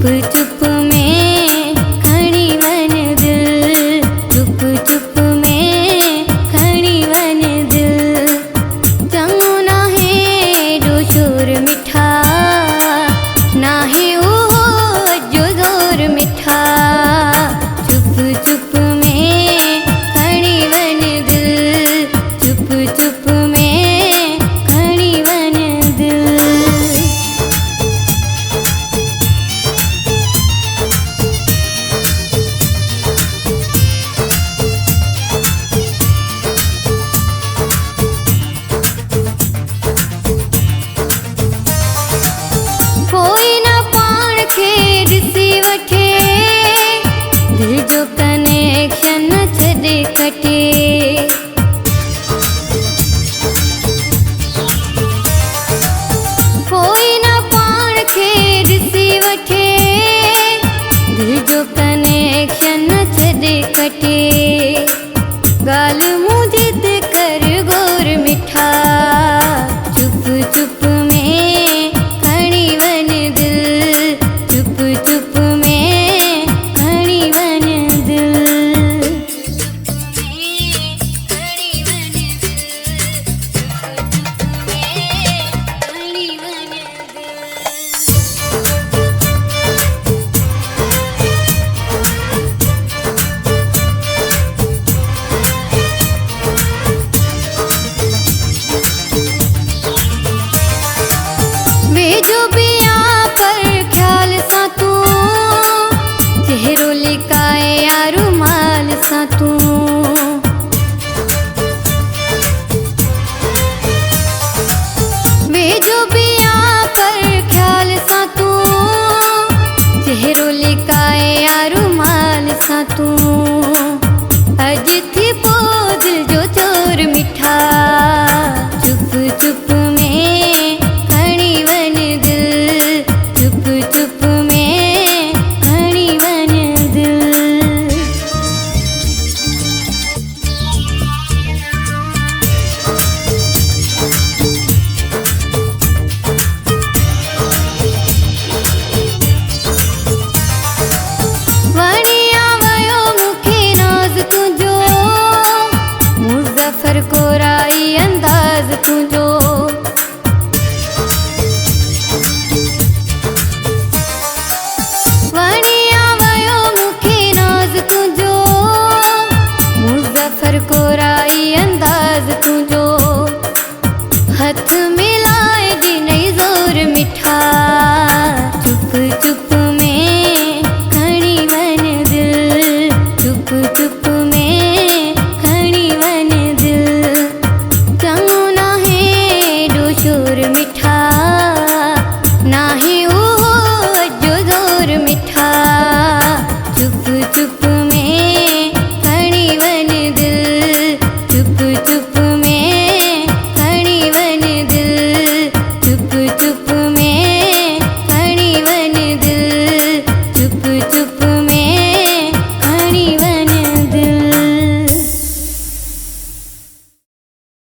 चुप चुप में खणी वन दिल, चुप चुप में खणी वन दिल। चङो नाहे एॾो शोर मिठा, नाहे उहो जो ज़ोर मिठा। चुप चुप में खणी वन दिल, चुप चुप में खणी वन दिल। कोई न पाण खे ॾिसी वठे, दिल जो कनेक्शन न छॾे कटे। कोई न पाण खे ॾिसी वठे, दिल जो कनेक्शन न छॾे कटे। ॻाल्हि मूं जिद कर गोर मिठा, चुप चुप में खणी वन दिल, चुप चुप में खणी वन दिल। खणी वन दिल, चुप चुप में खणी वन वेझो बिया पर ख्याल सां तूं, चेहरो लिकाए या रुमाल सां तूं। वेझो बिया पर ख्याल सां तूं, चेहरो लिकाए या रुमाल सां तूं। अॼु थी पोइ दिल जो चोर मिठा, चुप चुप में खणी वन दिल, चुप चुप में खणी वन दिल। वणिया वयो मूंखे नाज़ तुंहिंजो, मुज़फ़र कोराई अंदाज़ तुंहिंजो। वणिया वयो मूंखे नाज़ तुंहिंजो, मुज़फ़र कोराई अंदाज़ तुंहिंजो। हथ में